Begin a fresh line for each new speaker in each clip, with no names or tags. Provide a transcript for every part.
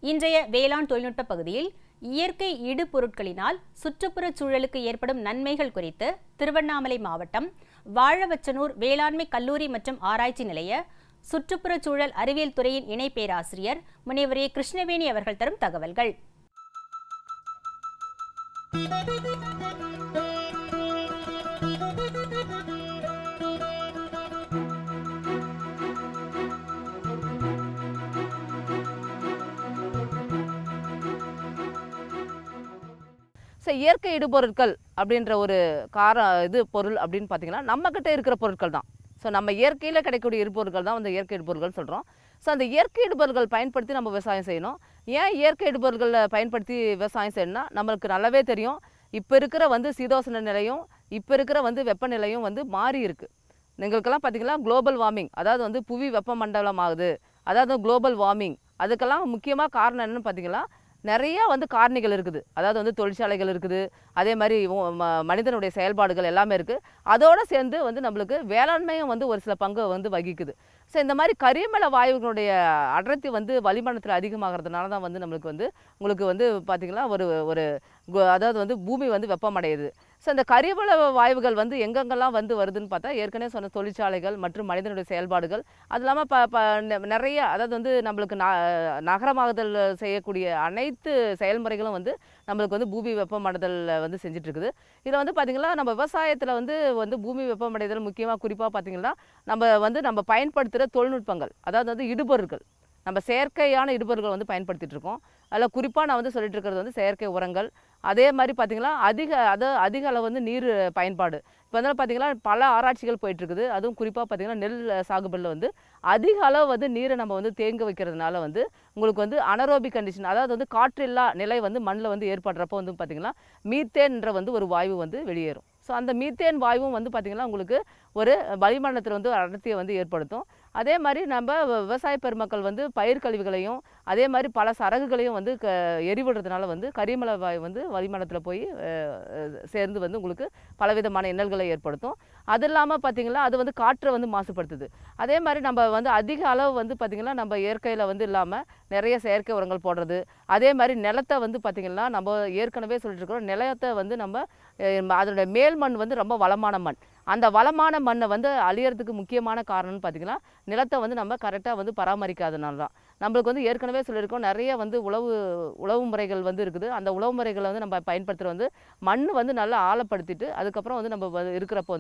இன்றைய வேளாண் தொழில்நுட்ப பகுதியில் இயற்கை இடுபொருட்களினால் சுற்றுப்புறச் சூழலுக்கு ஏற்படும் நன்மைகள் குறித்து திருவண்ணாமலை மாவட்டம் வாழவச்சனூர் வேளாண்மை கல்லூரி மற்றும் ஆராய்ச்சி நிலைய சுற்றுப்புறச் சூழல் அறிவியல் துறையின் இணை பேராசிரியர் முனைவர் ஏ. கிருஷ்ணவேணி அவர்கள் தரும் தகவல்கள்.
இயற்கை இடுபொருட்கள் அப்படின்ற ஒரு பொருள் அப்படின்னு பார்த்தீங்கன்னா நம்மக்கிட்ட இருக்கிற பொருட்கள் தான். நம்ம இயற்கையில் கிடைக்கக்கூடிய இடுபொருட்கள் தான் இயற்கை இடுபொருட்கள் சொல்கிறோம். அந்த இயற்கை இடுபொருட்கள் பயன்படுத்தி நம்ம விவசாயம் செய்யணும். ஏன் இயற்கை இடுபொருட்களை பயன்படுத்தி விவசாயம் செய்யணும்னா நம்மளுக்கு நல்லாவே தெரியும், இப்போ இருக்கிற சீதோஷ்ண நிலையும் இப்போ இருக்கிற வெப்பநிலையும் மாறி இருக்குது. எங்களுக்கெல்லாம் பார்த்திங்கன்னா குளோபல் வார்மிங், அதாவது புவி வெப்பமண்டலம் ஆகுது, அதாவது குளோபல் வார்மிங். அதுக்கெல்லாம் முக்கியமாக காரணம் என்னென்னு பார்த்திங்கன்னா நிறையா காரணிகள் இருக்குது. அதாவது தொழிற்சாலைகள் இருக்குது, அதே மாதிரி மனிதனுடைய செயல்பாடுகள் எல்லாமே இருக்குது. அதோடு சேர்ந்து நம்மளுக்கு வேளாண்மையும் ஒரு சில பங்கு வகிக்குது. இந்த மாதிரி கரிமல வாயுகளுடைய அடர்த்தி வளிமண்டலத்தில் அதிகமாகிறதுனால தான் நம்மளுக்கு உங்களுக்கு பார்த்திங்கன்னா அதாவது பூமி வெப்பமடையுது. இந்த கரிமல வாயுகள் எங்கெங்கெல்லாம் வருதுன்னு பார்த்தா ஏற்கனவே சொன்ன தொழிற்சாலைகள் மற்றும் மனிதனுடைய செயல்பாடுகள், அது இல்லாமல் நிறைய அதாவது நம்மளுக்கு நகரமாகுதல் செய்யக்கூடிய அனைத்து செயல்முறைகளும் நம்மளுக்கு பூமி வெப்பமடைதல் செஞ்சிட்ருக்குது. இதில் பார்த்திங்கன்னா நம்ம விவசாயத்தில் பூமி வெப்பமடைதல் முக்கியமாக குறிப்பாக பார்த்திங்கன்னா நம்ம பயன்படுத்துகிற தொழில்நுட்பங்கள், அதாவது இடுபொருட்கள், நம்ம செயற்கையான இடுபொருட்கள் பயன்படுத்திகிட்டு இருக்கோம். அதில் குறிப்பாக நான் சொல்லிட்டு இருக்கிறது செயற்கை உரங்கள். அதே மாதிரி பார்த்திங்கன்னா அதிக அளவு நீர் பயன்பாடு. இப்போ பார்த்திங்கன்னா பல ஆராய்ச்சிகள் போயிட்டுருக்குது. அதுவும் குறிப்பாக பார்த்திங்கன்னா நெல் சாகுபடியில் அதிக அளவு நீரை நம்ம தேங்க வைக்கிறதுனால உங்களுக்கு அனரோபிக் கண்டிஷன், அதாவது காற்றில்லா நிலை மண்ணில் ஏற்படுறப்போ பார்த்திங்கன்னா மீத்தேன்ற ஒரு வாயு வெளியேறும். அந்த மீத்தேன் வாயுவும் பார்த்திங்கன்னா உங்களுக்கு ஒரு வளிமண்டலத்தில் அடர்த்தியை ஏற்படுத்தும். அதே மாதிரி நம்ம விவசாய பெருமக்கள் பயிர் கழிவுகளையும் அதே மாதிரி பல சரகுகளையும் எரிவிடுறதுனால கரிமல வாயு வளிமண்டலத்தில் போய் சேர்ந்து உங்களுக்கு பலவிதமான இன்னல்களை ஏற்படுத்தும். அது இல்லாமல் பார்த்திங்கன்னா அது காற்றை மாசுபடுத்துது. அதே மாதிரி நம்ம அதிக அளவு பார்த்திங்கன்னா நம்ம இயற்கையில் இல்லாமல் நிறைய செயற்கை உரங்கள் போடுறது. அதே மாதிரி நிலத்தை பார்த்திங்கன்னா நம்ம ஏற்கனவே சொல்லிட்டு இருக்கிறோம், நிலத்தை நம்ம அதனுடைய மேல் மண் ரொம்ப வளமான மண். அந்த வளமான மண்ணை அழியறதுக்கு முக்கியமான காரணம்னு பார்த்திங்கன்னா நிலத்தை நம்ம கரெக்டாக பராமரிக்காதனால தான். நம்மளுக்கு ஏற்கனவே சொல்லியிருக்கோம், நிறைய உழவு முறைகள் இருக்குது. அந்த உழவு முறைகளை நம்ம பயன்படுத்துகிற மண் நல்லா ஆழப்படுத்திட்டு அதுக்கப்புறம் நம்ம இருக்கிறப்போ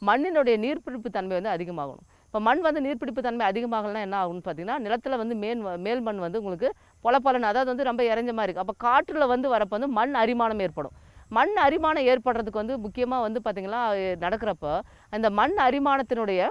மண்ணினுடைய நீர்பிடிப்பு தன்மை அதிகமாகணும். இப்போ மண் நீர்பிடிப்பு தன்மை அதிகமாகலாம் என்ன ஆகும்னு பார்த்திங்கன்னா நிலத்தில் மேல் மண் உங்களுக்கு பொலப்பலன்னு, அதாவது ரொம்ப இறைஞ்ச மாதிரி இருக்குது. அப்போ காற்றில் வரப்போ மண் அரிமானம் ஏற்படும். மண் அரிமானம் ஏற்படுறதுக்கு முக்கியமாக பார்த்திங்கன்னா நடக்கிறப்போ அந்த மண் அரிமானத்தினுடைய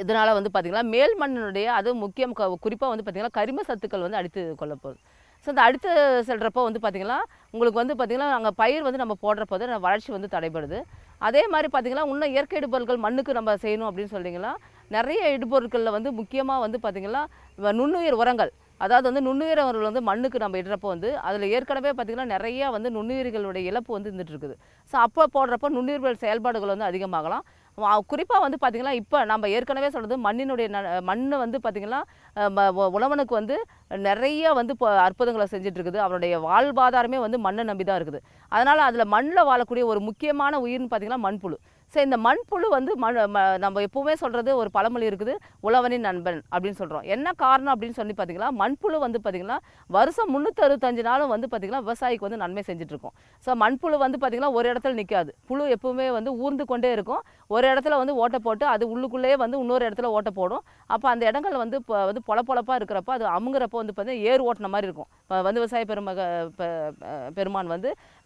இதனால் பார்த்திங்கன்னா மேல் மண்ணினுடைய அது முக்கியம் குறிப்பாக பார்த்திங்கன்னா கரிம சத்துக்கள் அடித்து கொள்ளப்போகுது. அந்த அடித்து செல்கிறப்போ பார்த்திங்கன்னா உங்களுக்கு பார்த்திங்கன்னா அங்கே பயிர் நம்ம போடுறப்போ வளர்ச்சி தடைபடுது. அதே மாதிரி பார்த்திங்கன்னா இன்னும் இயற்கை இடுபொருட்கள் மண்ணுக்கு நம்ம செய்யணும் அப்படின்னு சொல்லிங்கன்னா நிறைய இடுபொருட்களில் முக்கியமாக பார்த்திங்கன்னா நுண்ணுயிர் உரங்கள், அதாவது நுண்ணுயிர் உரங்கள் மண்ணுக்கு நம்ம இடுறப்போ அதில் ஏற்கனவே பார்த்திங்கன்னா நிறையா நுண்ணுயிர்களுடைய இழப்பு இருந்துட்டு இருக்குது. அப்போ போடுறப்போ நுண்ணுயிர்கள் செயல்பாடுகள் அதிகமாகலாம். குறிப்பாக பார்த்திங்கன்னா இப்போ நம்ம ஏற்கனவே சொல்கிறது மண்ணினுடைய மண் பார்த்திங்கன்னா உழவனுக்கு நிறைய அற்புதங்களை செஞ்சிட்ருக்குது. அவனுடைய வாழ்வாதாரமே மண்ணை நம்பி தான் இருக்குது. அதனால் அதில் மண்ணில் வாழக்கூடிய ஒரு முக்கியமான உயிர்னு பார்த்திங்கன்னா மண்புழு. இந்த மண்புழு நம்ம எப்போவுமே சொல்கிறது ஒரு பழமொழி இருக்குது, உழவனின் நண்பன் அப்படின்னு சொல்கிறோம். என்ன காரணம் அப்படின்னு சொல்லி பார்த்திங்கன்னா மண்புழு பார்த்திங்கன்னா வருஷம் 365 நாளும் பார்த்திங்கன்னா விவசாயிக்கு நன்மை செஞ்சிட்ருக்கோம். மண்புழு பார்த்திங்கன்னா ஒரு இடத்துல நிற்காது. புழு எப்போவுமே ஊர்ந்து கொண்டே இருக்கும். ஒரு இடத்துல ஓட்டை போட்டு அது உள்ளுக்குள்ளேயே இன்னொரு இடத்துல ஓட்டை போடும். அப்போ அந்த இடங்கள் பொலப்பொலப்பாக இருக்கிறப்ப அது அமுங்குறப்போ பார்த்திங்கன்னா ஏர் ஓட்டின மாதிரி இருக்கும். விவசாய பெருமான்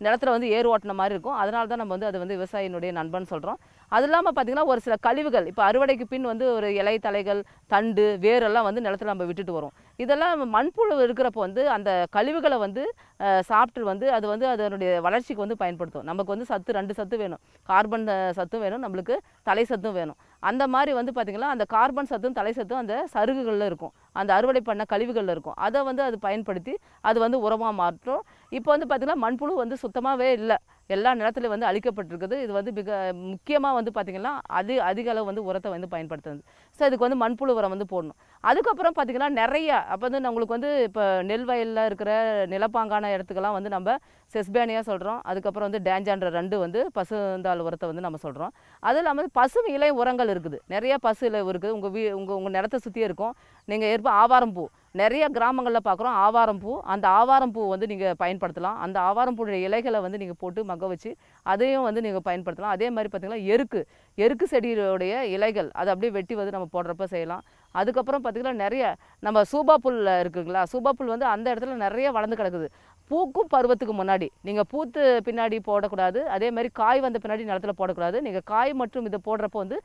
நிலத்தில் ஏர் ஓட்டின மாதிரி இருக்கும். அதனால தான் நம்ம அது விவசாயினுடைய நண்பன் சொல்கிறோம். அது இல்லாமல் பார்த்திங்கன்னா ஒரு சில கழிவுகள், இப்போ அறுவடைக்கு பின் ஒரு இலை தலைகள் தண்டு வேரெல்லாம் நிலத்தில் நம்ம விட்டுட்டு வரோம். இதெல்லாம் மண்புழு இருக்கிறப்போ அந்த கழிவுகளை சாப்பிட்டு அது அதனுடைய வளர்ச்சிக்கு பயன்படுத்தும். நமக்கு சத்து 2 சத்து வேணும், கார்பன் சத்தும் வேணும், நம்மளுக்கு தலை சத்தும் வேணும். அந்த மாதிரி பார்த்திங்கன்னா அந்த கார்பன் சத்தும் தலை சத்தும் அந்த சருகுகளில் இருக்கும், அந்த அறுவடை பண்ண கழிவுகளில் இருக்கும். அதை அது பயன்படுத்தி அது உரமாக மாற்றும். இப்போ பார்த்திங்கன்னா மண்புழு சுத்தமாகவே இல்லை. எல்லா நிலத்துலையும் வந்து அழிக்கப்பட்டிருக்குது. இது வந்து மிக முக்கியமாக வந்து பார்த்திங்கன்னா அதிக அளவு வந்து உரத்தை வந்து பயன்படுத்துறது. ஸோ இதுக்கு வந்து மண்புழு உரம் வந்து போடணும். அதுக்கப்புறம் பார்த்திங்கன்னா நிறையா அப்போ வந்து நம்மளுக்கு வந்து இப்போ நெல் வயலில் இருக்கிற நிலப்பாங்கான இடத்துக்கெல்லாம் வந்து நம்ம செஸ்பேனியா சொல்கிறோம். அதுக்கப்புறம் வந்து டேஞ்சான்ற 2 வந்து பசுந்தாள் உரத்தை வந்து நம்ம சொல்கிறோம். அது இல்லாமல் பசு இலை உரங்கள் இருக்குது, நிறையா பசு இலை இருக்குது. உங்கள் நிலத்தை சுற்றியே இருக்கும். நீங்கள் ஆவாரம் பூ நிறைய கிராமங்களில் பார்க்குறோம். ஆவாரம் பூ, அந்த ஆவாரம் பூ வந்து நீங்கள் பயன்படுத்தலாம். அந்த ஆவாரம் பூடைய இலைகளை வந்து நீங்கள் போட்டு மக்க வச்சு அதையும் வந்து நீங்கள் பயன்படுத்தலாம். அதே மாதிரி பார்த்திங்கன்னா எருக்கு செடியோடைய இலைகள் அதை அப்படியே வெட்டி வந்து நம்ம போடுறப்ப செய்யலாம். அதுக்கப்புறம் பார்த்திங்கன்னா நிறைய நம்ம சூபா புல் இருக்குங்களா, சூபா புல் வந்து அந்த இடத்துல நிறைய வளர்ந்து கிடக்குது. பூக்கும் பருவத்துக்கு முன்னாடி நீங்கள் பூத்து பின்னாடி போடக்கூடாது. அதே மாதிரி காய் வந்த பின்னாடி நிலத்தில் போடக்கூடாது. நீங்கள் காய் மற்றும் இதை போடுறப்போ வந்து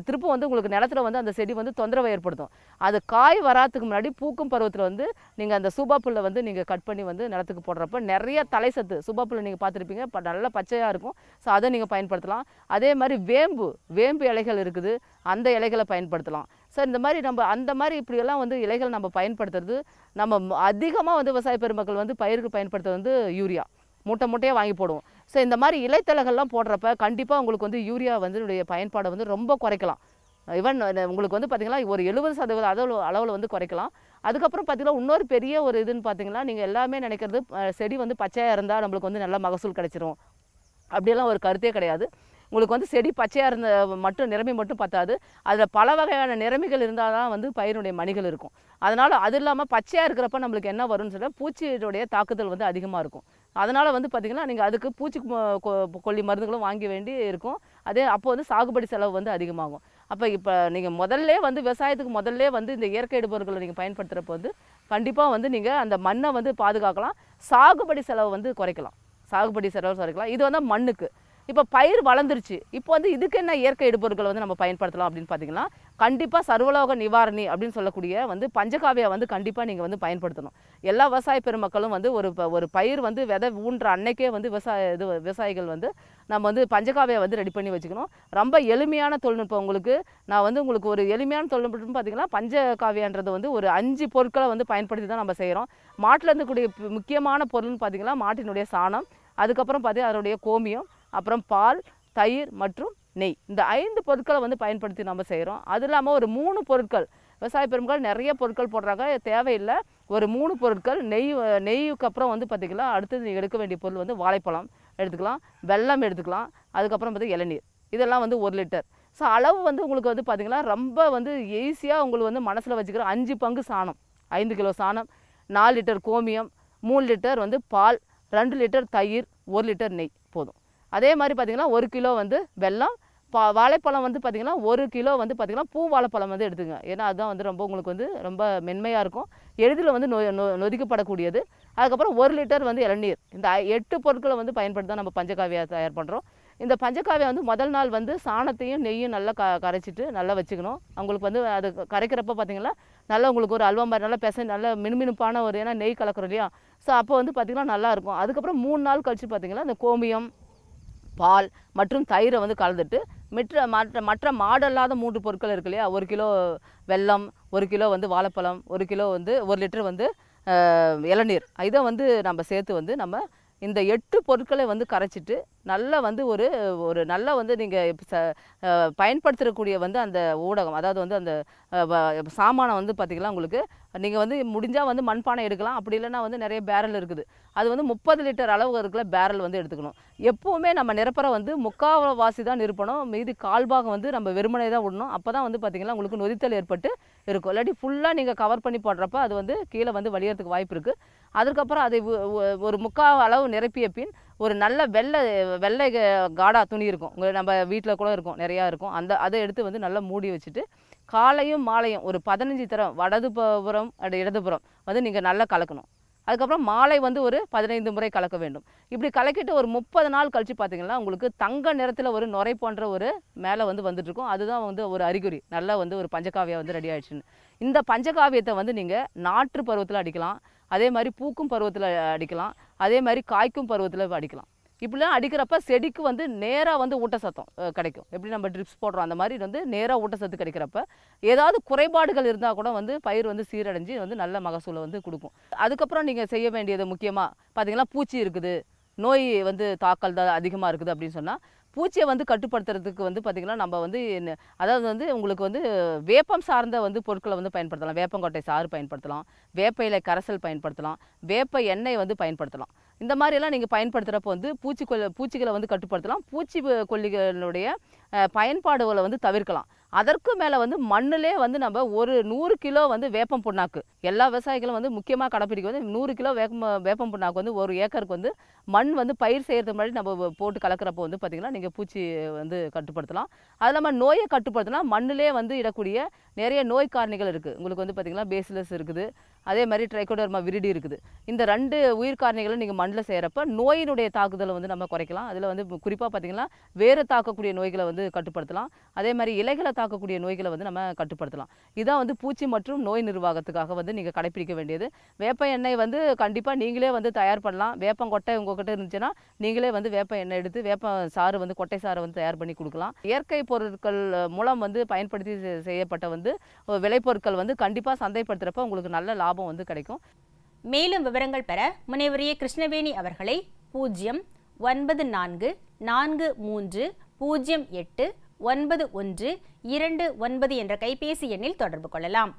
திரும்ப வந்து உங்களுக்கு நிலத்தில் வந்து அந்த செடி வந்து தொந்தரவை ஏற்படுத்தும். அது காய் வராதுக்கு முன்னாடி பூக்கும் பருவத்தில் வந்து நீங்கள் அந்த சூபா புல்லை வந்து நீங்கள் கட் பண்ணி வந்து நிலத்துக்கு போடுறப்ப நிறைய தலைசத்து சூபா புல்லை நீங்கள் பார்த்துருப்பீங்க, நல்லா பச்சையாக இருக்கும். ஸோ அதை நீங்கள் பயன்படுத்தலாம். அதே மாதிரி வேம்பு இலைகள் இருக்குது, அந்த இலைகளை பயன்படுத்தலாம். ஸோ இந்த மாதிரி நம்ம அந்த மாதிரி இப்படியெல்லாம் வந்து இலைகள் நம்ம பயன்படுத்துறது. நம்ம அதிகமாக வந்து விவசாய பெருமக்கள் வந்து பயிருக்கு பயன்படுத்துறது வந்து யூரியா மூட்டையாக வாங்கி போடுவோம். ஸோ இந்த மாதிரி இலைத்தலைகள்லாம் போடுறப்ப கண்டிப்பாக உங்களுக்கு வந்து யூரியா வந்து பயன்பாடை வந்து ரொம்ப குறைக்கலாம். ஈவன் உங்களுக்கு வந்து பார்த்திங்கன்னா ஒரு 70% அளவில் வந்து குறைக்கலாம். அதுக்கப்புறம் பார்த்திங்கன்னா இன்னொரு பெரிய ஒரு இதுன்னு பார்த்திங்கன்னா நீங்கள் எல்லாமே நினைக்கிறது செடி வந்து பச்சையாக இருந்தால் நம்மளுக்கு வந்து நல்ல மகசூல் கிடைச்சிரும், அப்படியெல்லாம் ஒரு கருத்தே கிடையாது. உங்களுக்கு வந்து செடி பச்சையாக இருந்த நிறமி மட்டும் பத்தாது, அதில் பல வகையான நிறமிகள் இருந்தால் தான் வந்து பயிரினுடைய மணிகள் இருக்கும். அதனால் அது இல்லாமல் பச்சையாக இருக்கிறப்ப நம்மளுக்கு என்ன வரும்னு சொன்னால் பூச்சியுடைய தாக்குதல் வந்து அதிகமாக இருக்கும். அதனால் வந்து பார்த்திங்கன்னா நீங்கள் அதுக்கு பூச்சி கொல்லி மருந்துகளும் வாங்கி வேண்டி இருக்கும். அப்போ வந்து சாகுபடி செலவு வந்து அதிகமாகும். இப்போ நீங்கள் முதல்ல வந்து விவசாயத்துக்கு முதல்ல வந்து இந்த இயற்கை இடுபொருட்களை நீங்கள் பயன்படுத்துகிறப்ப வந்து கண்டிப்பாக வந்து நீங்கள் அந்த மண்ணை வந்து பாதுகாக்கலாம், சாகுபடி செலவு வந்து குறைக்கலாம். இது வந்து மண்ணுக்கு. இப்போ பயிர் வளர்ந்துருச்சு, இப்போ வந்து இதுக்கு என்ன இயற்கை இடுபொருட்களை வந்து நம்ம பயன்படுத்தலாம் அப்படின்னு பார்த்தீங்கன்னா கண்டிப்பாக சர்வலோக நிவாரணி அப்படின்னு சொல்லக்கூடிய வந்து பஞ்சகாவியா வந்து கண்டிப்பாக நீங்கள் வந்து பயன்படுத்தணும். எல்லா விவசாய பெருமக்களும் வந்து ஒரு பயிர் வந்து விதை ஊன்ற அன்னைக்கே வந்து விவசாயிகள் வந்து நம்ம வந்து பஞ்சகாவியா வந்து ரெடி பண்ணி வச்சுக்கணும். ரொம்ப எளிமையான தொழில்நுட்பம் உங்களுக்கு ஒரு எளிமையான தொழில்நுட்பம் பார்த்தீங்கன்னா பஞ்சகாவியான்றது வந்து ஒரு 5 பொருட்களை வந்து பயன்படுத்தி தான் நம்ம செய்கிறோம். மாட்டிலேருந்து கூடிய முக்கியமான பொருள்னு பார்த்தீங்கன்னா மாட்டினுடைய சாணம், அதுக்கப்புறம் பார்த்தீங்கன்னா அதனுடைய கோமியம், அப்புறம் பால், தயிர் மற்றும் நெய். இந்த 5 பொருட்களை வந்து பயன்படுத்தி நம்ம செய்கிறோம். அது இல்லாமல் ஒரு 3 பொருட்கள் விவசாய பெருமக்கள் நிறைய பொருட்கள் போடுறாங்க, தேவையில்லை. ஒரு 3 பொருட்கள் நெய்யுக்கு அப்புறம் வந்து பார்த்திங்கன்னா அடுத்தது எடுக்க வேண்டிய பொருள் வந்து வாழைப்பழம் எடுத்துக்கலாம், வெல்லம் எடுத்துக்கலாம், அதுக்கப்புறம் வந்து இளநீர். இதெல்லாம் வந்து 1 லிட்டர். ஸோ அளவு வந்து உங்களுக்கு வந்து பார்த்திங்கன்னா ரொம்ப வந்து ஈஸியாக உங்களுக்கு வந்து மனசில் வச்சுக்கிற 5 பங்கு சாணம், 5 கிலோ சாணம், 4 லிட்டர் கோமியம், 3 லிட்டர் வந்து பால், 2 லிட்டர் தயிர், 1 லிட்டர் நெய் போதும். அதே மாதிரி பார்த்திங்கன்னா 1 கிலோ வந்து வெல்லம், வாழைப்பழம் வந்து பார்த்திங்கன்னா 1 கிலோ வந்து பார்த்திங்கன்னா பூ வாழைப்பழம் வந்து எடுத்துங்க. ஏன்னா அதுதான் வந்து உங்களுக்கு வந்து ரொம்ப மென்மையாக இருக்கும், எளிதில் வந்து நொதிக்கப்படக்கூடியது. அதுக்கப்புறம் 1 லிட்டர் வந்து இளநீர். இந்த 8 பொருட்களை வந்து பயன்படுத்தி தான் நம்ம பஞ்சகாவியா தயார் பண்ணுறோம். இந்த பஞ்சகாவியா வந்து முதல் நாள் வந்து சாணத்தையும் நெய்யும் நல்லா கரைச்சிட்டு நல்லா வச்சுக்கணும். அவங்களுக்கு வந்து அது கரைக்கிறப்ப பார்த்திங்கன்னா நல்லா உங்களுக்கு ஒரு அல்வா மாதிரி நல்லா நல்லா மினுமினுப்பான ஒரு, ஏன்னா நெய் கலக்கிறோம் இல்லையா, ஸோ அப்போ வந்து பார்த்திங்கன்னா நல்லாயிருக்கும். அதுக்கப்புறம் 3 நாள் கழித்து பார்த்திங்கன்னா இந்த கோமியம், பால் மற்றும் தயிரை வந்து கலந்துட்டு மற்ற மாடல்லாத 3 பொருட்கள் இருக்கு இல்லையா, 1 கிலோ வெல்லம், 1 கிலோ வந்து வாழைப்பழம், 1 கிலோ வந்து 1 லிட்டர் வந்து இளநீர், இதை வந்து நம்ம சேர்த்து வந்து நம்ம இந்த 8 பொருட்களை வந்து கரைச்சிட்டு நல்லா வந்து ஒரு நல்லா வந்து நீங்கள் பயன்படுத்தக்கூடிய வந்து அந்த ஊடகம், அதாவது வந்து அந்த சாமானை வந்து பார்த்திங்கன்னா உங்களுக்கு நீங்கள் வந்து முடிஞ்சால் வந்து மண்பானை எடுக்கலாம், அப்படி இல்லைன்னா வந்து நிறைய பேரல் இருக்குது, அது வந்து 30 லிட்டர் அளவு இருக்கிற பேரல் வந்து எடுத்துக்கணும். எப்போவுமே நம்ம நிரப்பரை வந்து 3/4 வாசி தான் நிரப்பணும், மீதி 1/4 பாகம் வந்து நம்ம வெறுமனை தான் விடணும். அப்போ தான் வந்து பார்த்திங்கன்னா உங்களுக்கு நொதித்தல் ஏற்பட்டு இருக்கும். இல்லாட்டி ஃபுல்லாக நீங்கள் கவர் பண்ணி போடுறப்ப அது வந்து கீழே வந்து வலியறதுக்கு வாய்ப்பு இருக்குது. அதுக்கப்புறம் அதை ஒரு 3/4 அளவு நிரப்பிய பின் ஒரு நல்ல வெள்ளை காடா துணி இருக்கும், நம்ம வீட்டில் கூட இருக்கும், நிறையா இருக்கும், அதை எடுத்து வந்து நல்லா மூடி வச்சுட்டு காலையும் மாலையும் ஒரு 15 தரம் வடதுபுறம் இடதுபுறம் வந்து நீங்கள் நல்லா கலக்கணும். அதுக்கப்புறம் மாலை வந்து ஒரு 15 முறை கலக்க வேண்டும். இப்படி கலக்கிட்டு ஒரு 30 நாள் கழித்து பார்த்திங்கன்னா உங்களுக்கு தங்க நிறத்தில் ஒரு நுரை போன்ற ஒரு மேலே வந்து வந்துட்டுருக்கும். அதுதான் வந்து ஒரு அறிகுறி நல்லா வந்து ஒரு பஞ்சகாவியா வந்து ரெடி ஆகிடுச்சுன்னு. இந்த பஞ்சகாவியத்தை வந்து நீங்கள் நாற்று பருவத்தில் அடிக்கலாம், அதே மாதிரி பூக்கும் பருவத்தில் அடிக்கலாம், அதே மாதிரி காய்க்கும் பருவத்தில் அடிக்கலாம். இப்படிலாம் அடிக்கிறப்ப செடிக்கு வந்து நேராக வந்து ஊட்டச்சத்தம் கிடைக்கும். எப்படி நம்ம ட்ரிப்ஸ் போடுறோம் அந்த மாதிரி வந்து நேராக ஊட்டச்சத்து கிடைக்கிறப்ப ஏதாவது குறைபாடுகள் இருந்தால் கூட வந்து பயிர் வந்து சீரடைஞ்சு வந்து நல்ல மகசூலை வந்து கொடுக்கும். அதுக்கப்புறம் நீங்கள் செய்ய வேண்டியது முக்கியமாக பார்த்திங்கன்னா பூச்சி இருக்குது, நோய் வந்து தாக்கல் தான் அதிகமாக இருக்குது அப்படின்னு சொன்னால் பூச்சியை வந்து கட்டுப்படுத்துறதுக்கு வந்து பார்த்திங்கன்னா நம்ம வந்து அதாவது வந்து உங்களுக்கு வந்து வேப்பம் சார்ந்த வந்து பொருட்களை வந்து பயன்படுத்தலாம். வேப்பங்கொட்டை சாறு பயன்படுத்தலாம், வேப்ப இலை கரைசல் பயன்படுத்தலாம், வேப்ப எண்ணெய் வந்து பயன்படுத்தலாம். இந்த மாதிரியெல்லாம் நீங்கள் பயன்படுத்துகிறப்போ வந்து பூச்சிகளை வந்து கட்டுப்படுத்தலாம். கொல்லிகளுடைய பயன்பாடுகளை வந்து தவிர்க்கலாம். அதற்கு மேலே வந்து மண்ணிலே வந்து நம்ம ஒரு 100 கிலோ வந்து வேப்பம் புண்ணாக்கு, எல்லா விவசாயிகளும் வந்து முக்கியமாக கடைப்பிடிக்க வந்து 100 கிலோ வேப்பம் புண்ணாக்கு வந்து ஒரு ஏக்கருக்கு வந்து மண் வந்து பயிர் செய்கிறது மாதிரி நம்ம போட்டு கலக்கிறப்போ வந்து பார்த்திங்கன்னா நீங்கள் பூச்சி வந்து கட்டுப்படுத்தலாம். அது இல்லாமல் நோயை கட்டுப்படுத்தலாம். மண்ணிலே வந்து இடக்கூடிய நிறைய நோய் காரணிகள் இருக்குது. உங்களுக்கு வந்து பார்த்திங்கன்னா பேசிலஸ் இருக்குது, அதே மாதிரி ட்ரைகோடர்மா விரிடி இருக்குது. இந்த 2 உயிர் காரணிகளை நீங்கள் மண்ணில் செய்கிறப்ப நோயினுடைய தாக்குதலை வந்து நம்ம குறைக்கலாம். அதில் வந்து குறிப்பாக பார்த்திங்கன்னா வேறு தாக்கக்கூடிய நோய்களை வந்து கட்டுப்படுத்தலாம். அதே மாதிரி இலைகளை தாக்கக்கூடிய நோய்களை வந்து நம்ம கட்டுப்படுத்தலாம். இதான் வந்து பூச்சி மற்றும் நோய் நிர்வாகத்துக்காக வந்து நீங்கள் கடைப்பிடிக்க வேண்டியது. வேப்ப எண்ணெய் வந்து கண்டிப்பாக நீங்களே வந்து தயார் பண்ணலாம். வேப்பங்கொட்டை உங்கள்கிட்ட இருந்துச்சுன்னா நீங்களே வந்து வேப்ப எண்ணெய் எடுத்து வேப்ப சாறு வந்து கொட்டை சாறை வந்து தயார் பண்ணி கொடுக்கலாம். இயற்கை பொருட்கள் மூலம் வந்து பயன்படுத்தி செய்யப்பட்ட வந்து விளைபொருட்கள் வந்து கண்டிப்பாக சந்தைப்படுத்துகிறப்ப உங்களுக்கு நல்ல லாபம் வந்து கிடைக்கும்.
மேலும் விவரங்கள் பெற முனைவர் ஏ. கிருஷ்ணவேணி அவர்களை 09443089129 என்ற கைபேசி எண்ணில் தொடர்பு கொள்ளலாம்.